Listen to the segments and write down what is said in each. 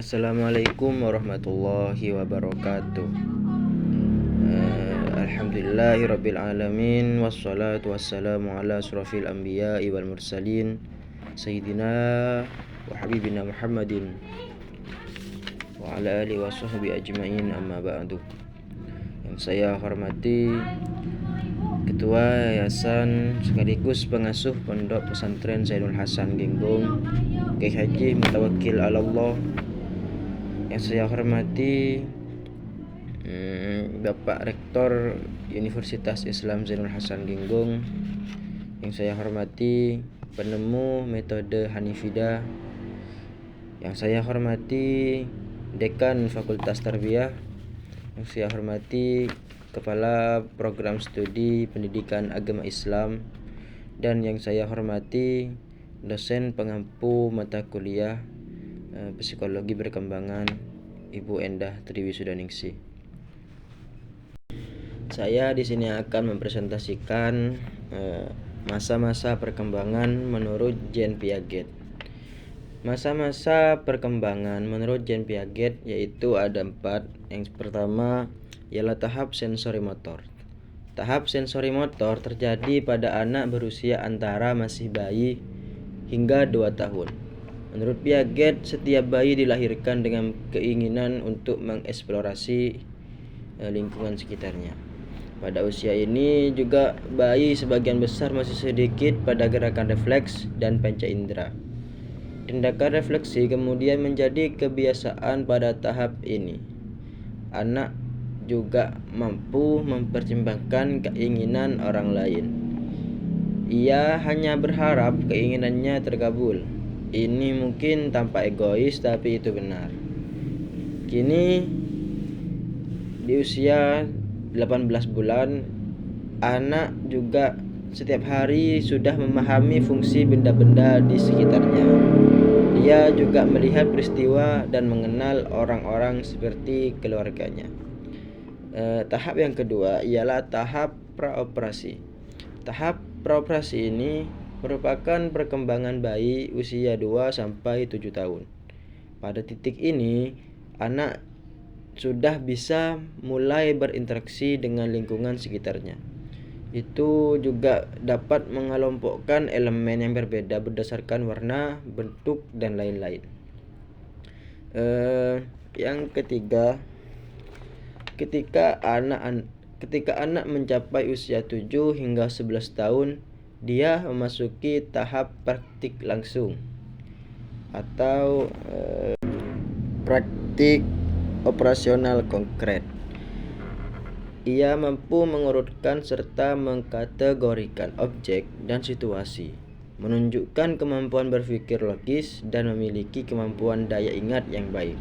Assalamualaikum warahmatullahi wabarakatuh. Alhamdulillahirabbil alamin wassalatu wassalamu ala asrofil anbiya'i wal mursalin sayyidina wa habibina Muhammadin wa ala alihi wa sahbihi ajma'in, amma ba'du. Yang saya hormati Ketua Yayasan sekaligus pengasuh Pondok Pesantren Zainul Hasan Genggong, Kiai Haji Mutawakkil Allah. Yang saya hormati Bapak Rektor Universitas Islam Zainul Hasan Genggong. Yang saya hormati penemu metode Hanifidah. Yang saya hormati Dekan Fakultas Tarbiyah. Yang saya hormati Kepala Program Studi Pendidikan Agama Islam. Dan yang saya hormati dosen pengampu mata kuliah Psikologi Perkembangan, Ibu Endah Triwisudaningsih. Saya di sini akan mempresentasikan masa-masa perkembangan menurut Jean Piaget. Masa-masa perkembangan menurut Jean Piaget yaitu ada 4. Yang pertama ialah tahap sensori motor. Tahap sensori motor terjadi pada anak berusia antara masih bayi hingga 2 tahun. Menurut Piaget, setiap bayi dilahirkan dengan keinginan untuk mengeksplorasi lingkungan sekitarnya. Pada usia ini juga bayi sebagian besar masih sedikit pada gerakan refleks dan panca indera. Tindakan refleksi kemudian menjadi kebiasaan pada tahap ini. Anak juga mampu mempertimbangkan keinginan orang lain. Ia hanya berharap keinginannya terkabul. Ini mungkin tampak egois, tapi itu benar. Kini di usia 18 bulan, anak juga setiap hari sudah memahami fungsi benda-benda di sekitarnya. Dia juga melihat peristiwa dan mengenal orang-orang seperti keluarganya. Tahap yang kedua ialah tahap praoperasi. Tahap praoperasi ini merupakan perkembangan bayi usia 2 sampai 7 tahun. Pada titik ini, anak sudah bisa mulai berinteraksi dengan lingkungan sekitarnya. Itu juga dapat mengelompokkan elemen yang berbeda berdasarkan warna, bentuk, dan lain-lain. Yang ketiga, ketika anak mencapai usia 7 hingga 11 tahun, dia memasuki tahap praktik langsung atau praktik operasional konkret. Ia mampu mengurutkan serta mengkategorikan objek dan situasi, menunjukkan kemampuan berpikir logis, dan memiliki kemampuan daya ingat yang baik.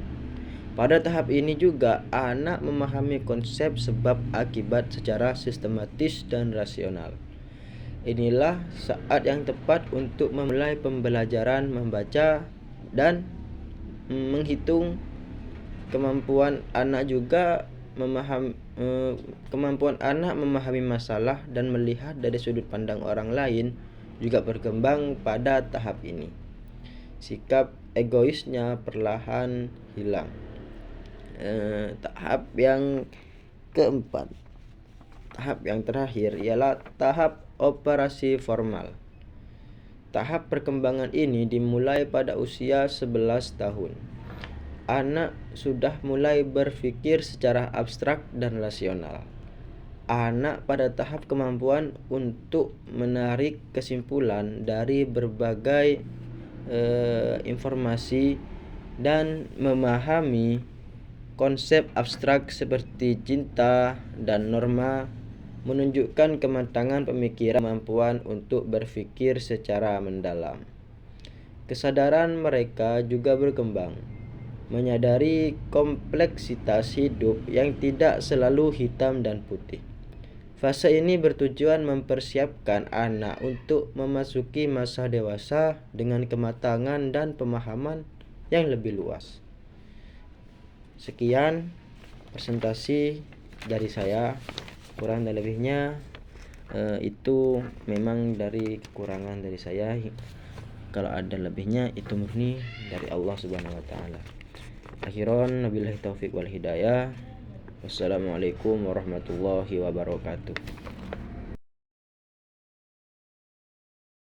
Pada tahap ini juga anak memahami konsep sebab akibat secara sistematis dan rasional. Inilah saat yang tepat untuk memulai pembelajaran membaca dan menghitung. Kemampuan anak memahami masalah dan melihat dari sudut pandang orang lain juga berkembang pada tahap ini. Sikap egoisnya perlahan hilang. Tahap yang keempat, tahap yang terakhir ialah tahap operasi formal. Tahap perkembangan ini dimulai pada usia 11 tahun. Anak sudah mulai berpikir secara abstrak dan rasional. Anak pada tahap kemampuan untuk menarik kesimpulan dari berbagai informasi dan memahami konsep abstrak seperti cinta dan norma, menunjukkan kematangan pemikiran, kemampuan untuk berpikir secara mendalam. Kesadaran mereka juga berkembang, menyadari kompleksitas hidup yang tidak selalu hitam dan putih. Fase ini bertujuan mempersiapkan anak untuk memasuki masa dewasa dengan kematangan dan pemahaman yang lebih luas. Sekian presentasi dari saya. Kurang dan lebihnya itu memang dari kekurangan dari saya. Kalau ada lebihnya itu murni dari Allah Subhanahu wa taala. Akhiron wabillahi taufik wal hidayah. Wassalamualaikum warahmatullahi wabarakatuh.